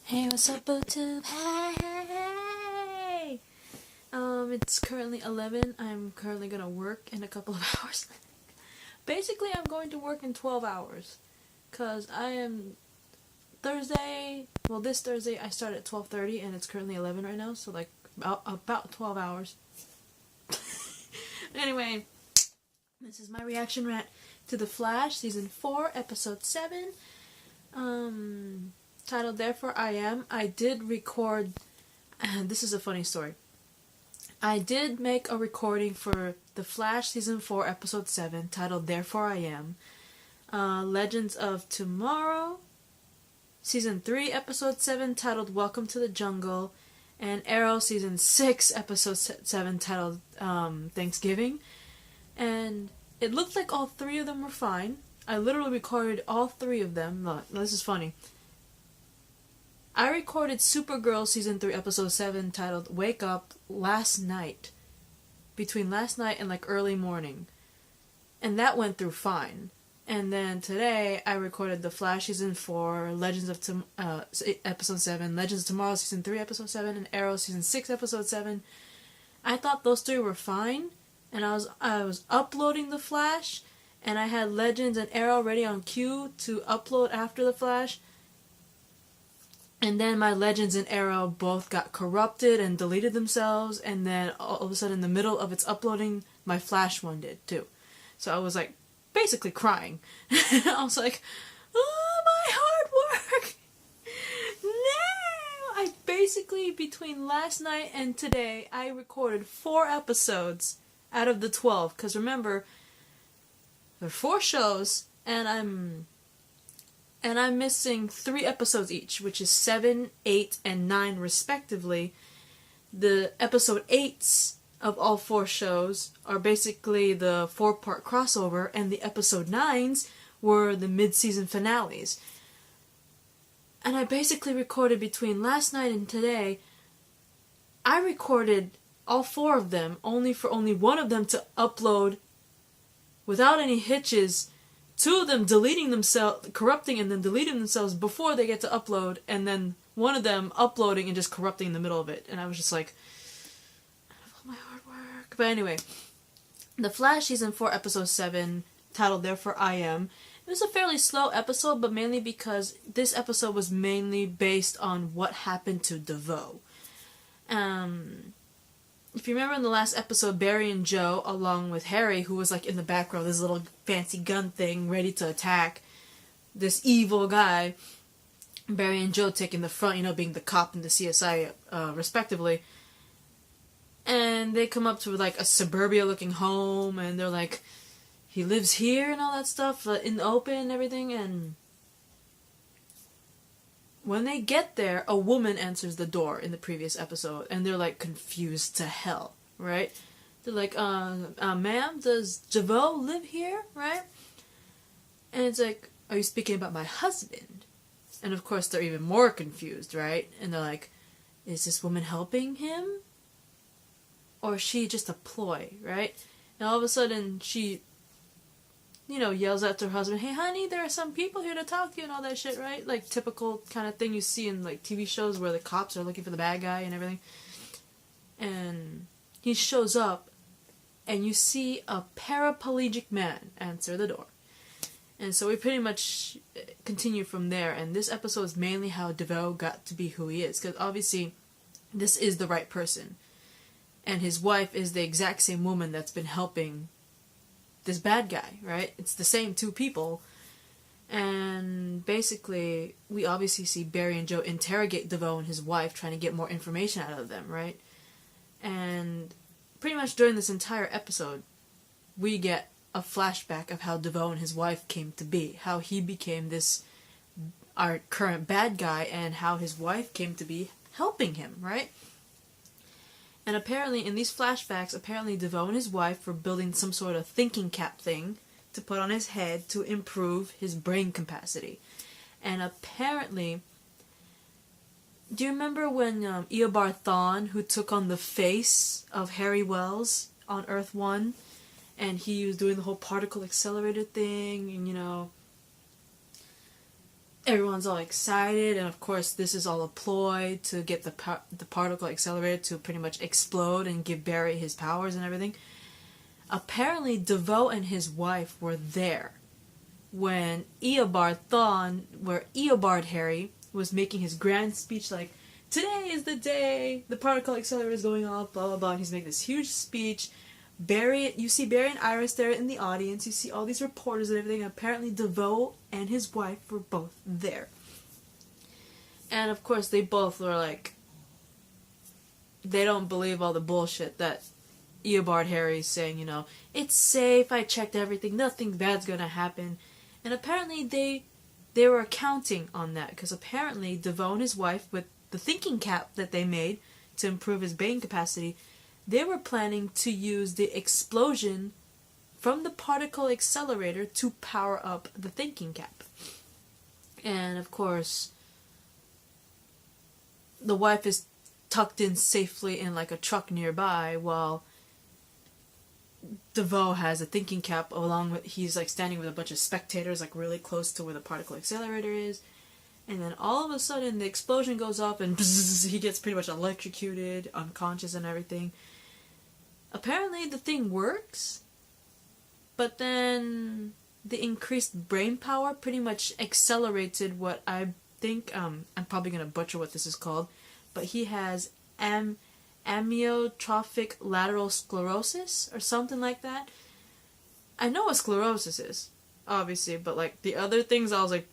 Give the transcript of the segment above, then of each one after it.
Hey, what's up, BootTube? Hey! It's currently 11. I'm currently gonna work in a couple of hours. Basically, I'm going to work in 12 hours. Cause I am Thursday, well this Thursday I start at 12:30 and it's currently 11 right now, so like about 12 hours. Anyway, this is my reaction rant to The Flash, Season 4, Episode 7. Titled Therefore I Am. I did record, and this is a funny story. I did make a recording for The Flash Season 4 Episode 7 titled Therefore I Am. Legends of Tomorrow Season 3 Episode 7 titled Welcome to the Jungle, and Arrow Season 6 Episode 7 titled Thanksgiving. And it looked like all three of them were fine. I literally recorded all three of them. This is funny. I recorded Supergirl Season 3 Episode 7 titled Wake Up last night. Between last night and like early morning. And that went through fine. And then today I recorded The Flash Season 4, Episode 7, Legends of Tomorrow Season 3 Episode 7, and Arrow Season 6 Episode 7. I thought those three were fine. And I was uploading The Flash. And I had Legends and Arrow ready on cue to upload after The Flash. And then my Legends and Arrow both got corrupted and deleted themselves, and then all of a sudden in the middle of its uploading, my Flash one did too. So I was like, basically crying. I was like, oh, my hard work! No! I basically, between last night and today, I recorded 4 episodes out of the 12. Because remember, there are 4 shows, and I'm missing 3 episodes each, which is 7, 8, and 9 respectively. The episode 8s of all 4 shows are basically the 4-part crossover, and the episode 9s were the mid-season finales. And I basically recorded between last night and today, I recorded all 4 of them, only for only one of them to upload without any hitches. 2 of them deleting themselves, corrupting and then deleting themselves before they get to upload, and then one of them uploading and just corrupting in the middle of it. And I was just like, out of all my hard work. But anyway, The Flash Season 4 Episode 7, titled Therefore I Am. It was a fairly slow episode, but mainly because this episode was mainly based on what happened to DeVoe. If you remember in the last episode, Barry and Joe, along with Harry, who was like in the background, this little fancy gun thing, ready to attack this evil guy, Barry and Joe taking the front, being the cop and the CSI, respectively. And they come up to like a suburbia-looking home, and they're like, he lives here and all that stuff, in the open and everything, and when they get there, a woman answers the door in the previous episode, and they're like confused to hell, right? They're like, ma'am, does DeVoe live here, right? And it's like, are you speaking about my husband? And of course they're even more confused, right? And they're like, is this woman helping him? Or is she just a ploy, right? And all of a sudden she, yells out to her husband, hey honey, there are some people here to talk to you and all that shit, right? Like typical kind of thing you see in like TV shows where the cops are looking for the bad guy and everything. And he shows up and you see a paraplegic man answer the door. And so we pretty much continue from there, and this episode is mainly how DeVoe got to be who he is, because obviously this is the right person. And his wife is the exact same woman that's been helping this bad guy, right? It's the same 2 people. And basically, we obviously see Barry and Joe interrogate DeVoe and his wife, trying to get more information out of them, right? And pretty much during this entire episode, we get a flashback of how DeVoe and his wife came to be, how he became our current bad guy, and how his wife came to be helping him, right? And apparently, in these flashbacks, DeVoe and his wife were building some sort of thinking cap thing to put on his head to improve his brain capacity. And apparently, do you remember when Eobard Thawne, who took on the face of Harry Wells on Earth 1, and he was doing the whole particle accelerator thing, and everyone's all excited, and of course this is all a ploy to get the particle accelerator to pretty much explode and give Barry his powers and everything. Apparently DeVoe and his wife were there when Eobard Harry was making his grand speech, like, today is the day the particle accelerator is going off, blah blah blah, and he's making this huge speech. You see Barry and Iris there in the audience, you see all these reporters and everything. Apparently DeVoe and his wife were both there. And of course they both were like, they don't believe all the bullshit that Eobard Harry's saying, you know, it's safe, I checked everything, nothing bad's gonna happen. And apparently they were counting on that, because apparently DeVoe and his wife, with the thinking cap that they made to improve his brain capacity, they were planning to use the explosion from the particle accelerator to power up the thinking cap. And of course, the wife is tucked in safely in like a truck nearby, while DeVoe has a thinking cap along with, he's like standing with a bunch of spectators like really close to where the particle accelerator is. And then all of a sudden the explosion goes off and bzzz, he gets pretty much electrocuted, unconscious and everything. Apparently the thing works, but then the increased brain power pretty much accelerated what I think, I'm probably going to butcher what this is called, but he has amyotrophic lateral sclerosis or something like that. I know what sclerosis is, obviously, but like the other things I was like,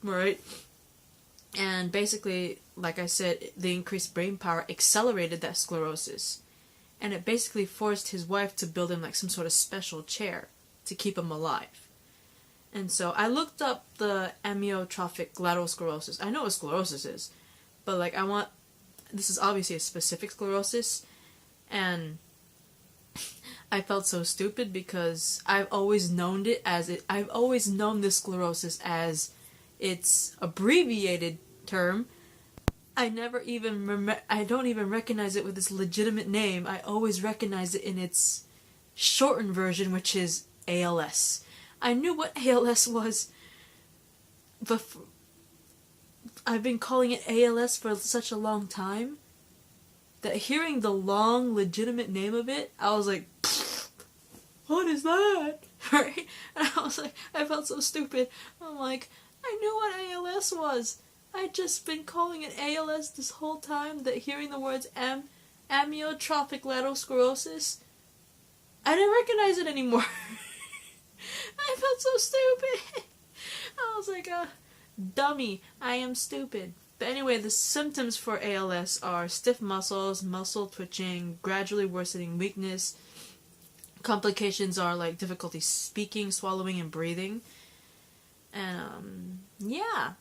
right? And basically, like I said, the increased brain power accelerated that sclerosis. And it basically forced his wife to build him like some sort of special chair to keep him alive. And so I looked up the amyotrophic lateral sclerosis. I know what sclerosis is, but like this is obviously a specific sclerosis, and I felt so stupid because I've always known this sclerosis as its abbreviated term. I don't even recognize it with its legitimate name. I always recognize it in its shortened version, which is ALS. I knew what ALS was, but I've been calling it ALS for such a long time that hearing the long, legitimate name of it, I was like, what is that? Right? And I was like, I felt so stupid. I'm like, I knew what ALS was. I'd just been calling it ALS this whole time, that hearing the words amyotrophic lateral sclerosis, I didn't recognize it anymore. I felt so stupid. I was like, dummy, I am stupid. But anyway, the symptoms for ALS are stiff muscles, muscle twitching, gradually worsening weakness. Complications are like difficulty speaking, swallowing, and breathing. And, yeah.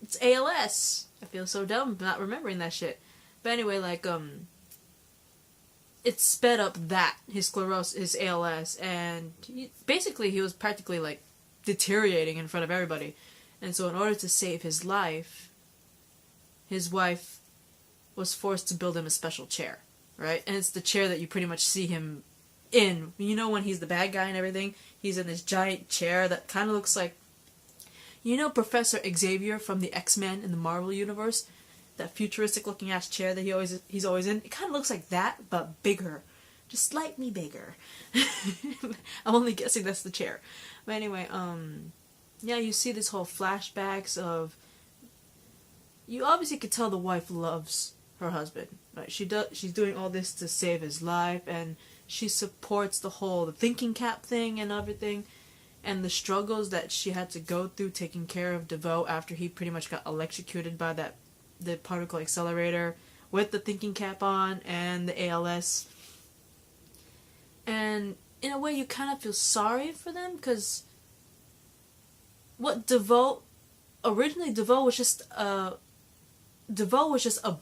It's ALS. I feel so dumb not remembering that shit. But anyway, like, it sped up his sclerosis, his ALS, and basically he was practically, like, deteriorating in front of everybody. And so in order to save his life, his wife was forced to build him a special chair, right? And it's the chair that you pretty much see him in. You know, when he's the bad guy and everything, he's in this giant chair that kind of looks like, you know, Professor Xavier from the X-Men in the Marvel Universe? That futuristic looking ass chair that he's always in? It kind of looks like that, but bigger. Just slightly bigger. I'm only guessing that's the chair. But anyway, yeah, you see this whole flashbacks of... You obviously could tell the wife loves her husband. Right? She's doing all this to save his life, and she supports the thinking cap thing and everything. And the struggles that she had to go through taking care of DeVoe after he pretty much got electrocuted by the particle accelerator with the thinking cap on and the ALS. And in a way you kind of feel sorry for them, because originally DeVoe was just a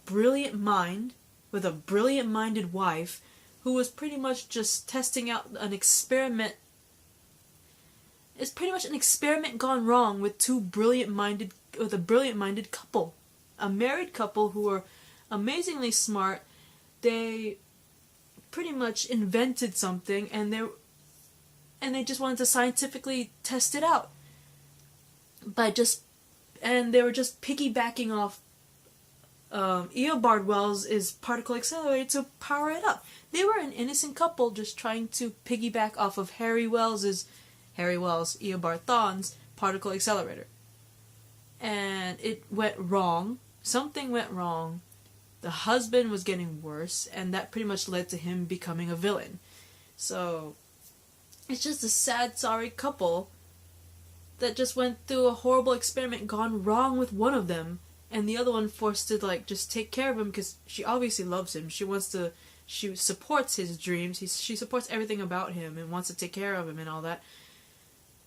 brilliant mind with a brilliant-minded wife who was pretty much just testing out an experiment. It's pretty much an experiment gone wrong with a brilliant-minded couple. A married couple who are amazingly smart. They pretty much invented something, and they just wanted to scientifically test it out by just and they were just piggybacking off Eobard Wells' particle accelerator to power it up. They were an innocent couple just trying to piggyback off of Harry Wells, Eobard Thawne's particle accelerator. And it went wrong. Something went wrong. The husband was getting worse, and that pretty much led to him becoming a villain. So, it's just a sad, sorry couple that just went through a horrible experiment gone wrong with one of them, and the other one forced to, like, just take care of him because she obviously loves him. She supports his dreams. She supports everything about him and wants to take care of him and all that.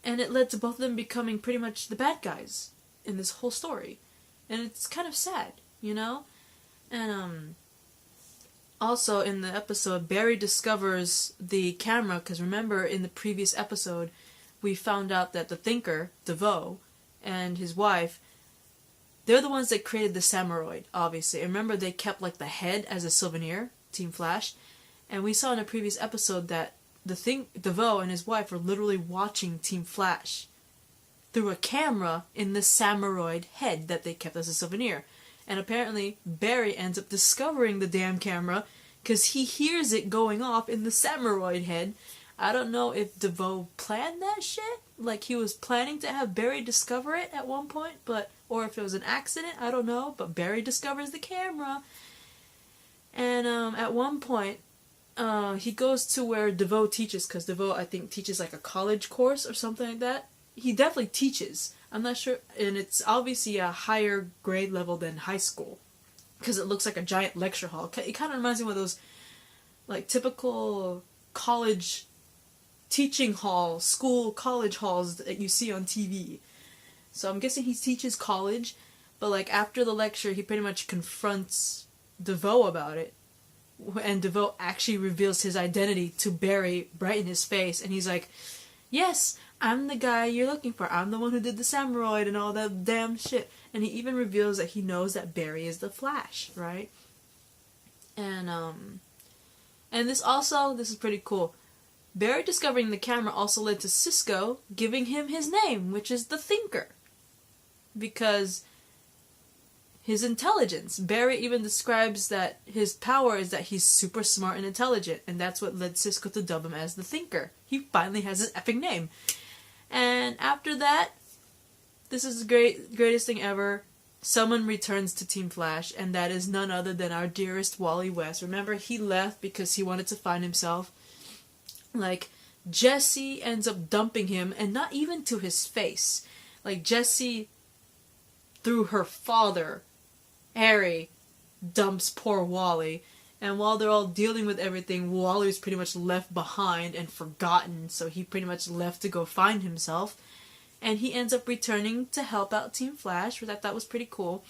And it led to both of them becoming pretty much the bad guys in this whole story. And it's kind of sad, you know? And, also in the episode, Barry discovers the camera, because remember in the previous episode, we found out that the Thinker, DeVoe, and his wife, they're the ones that created the Samuroid, obviously. And remember, they kept, like, the head as a souvenir, Team Flash. And we saw in a previous episode that DeVoe and his wife were literally watching Team Flash through a camera in the Samuroid head that they kept as a souvenir. And apparently, Barry ends up discovering the damn camera because he hears it going off in the Samuroid head. I don't know if DeVoe planned that shit, like he was planning to have Barry discover it at one point, or if it was an accident, I don't know, but Barry discovers the camera. And at one point, he goes to where DeVoe teaches, because DeVoe, I think, teaches like a college course or something like that. He definitely teaches. I'm not sure, and it's obviously a higher grade level than high school, because it looks like a giant lecture hall. It kind of reminds me of those, like, typical college teaching hall, college halls that you see on TV. So I'm guessing he teaches college, but, like, after the lecture, he pretty much confronts DeVoe about it, and DeVoe actually reveals his identity to Barry right in his face, and he's like, yes, I'm the guy you're looking for. I'm the one who did the Samuroid and all that damn shit. And he even reveals that he knows that Barry is the Flash, right? And this is pretty cool. Barry discovering the camera also led to Cisco giving him his name, which is the Thinker. Because his intelligence. Barry even describes that his power is that he's super smart and intelligent, and that's what led Cisco to dub him as the Thinker. He finally has his epic name. And after that, this is the greatest thing ever. Someone returns to Team Flash, and that is none other than our dearest Wally West. Remember, he left because he wanted to find himself. Like, Jesse ends up dumping him, and not even to his face. Like, Jesse, through her father, Harry, dumps poor Wally. And while they're all dealing with everything, Wally's pretty much left behind and forgotten, so he pretty much left to go find himself. And he ends up returning to help out Team Flash, which I thought was pretty cool.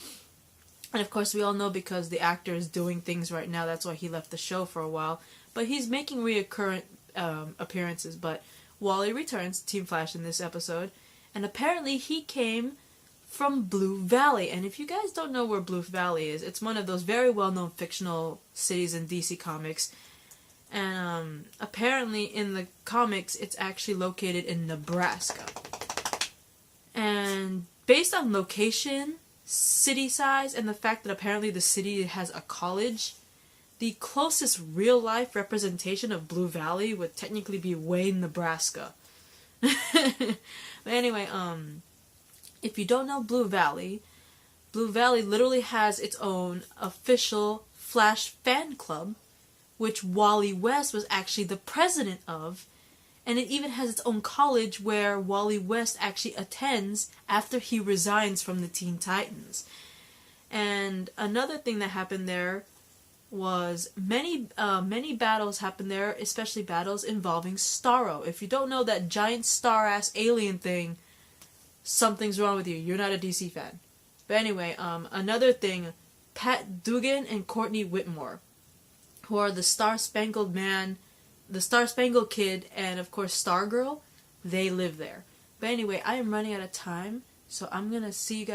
And of course, we all know because the actor is doing things right now, that's why he left the show for a while. But he's making reoccurrent appearances, but Wally returns to Team Flash in this episode. And apparently he came from Blue Valley. And if you guys don't know where Blue Valley is, it's one of those very well-known fictional cities in DC Comics. And apparently in the comics, it's actually located in Nebraska. And based on location, city size, and the fact that apparently the city has a college, the closest real-life representation of Blue Valley would technically be Wayne, Nebraska. But anyway, if you don't know Blue Valley literally has its own official Flash fan club, which Wally West was actually the president of, and it even has its own college where Wally West actually attends after he resigns from the Teen Titans. And another thing that happened there was many battles happened there, especially battles involving Starro. If you don't know that giant star-ass alien thing, something's wrong with you. You're not a DC fan. But anyway, another thing, Pat Dugan and Courtney Whitmore, who are the Star-Spangled Man, the Star-Spangled Kid, and of course Stargirl, they live there. But anyway, I am running out of time, so I'm gonna see you guys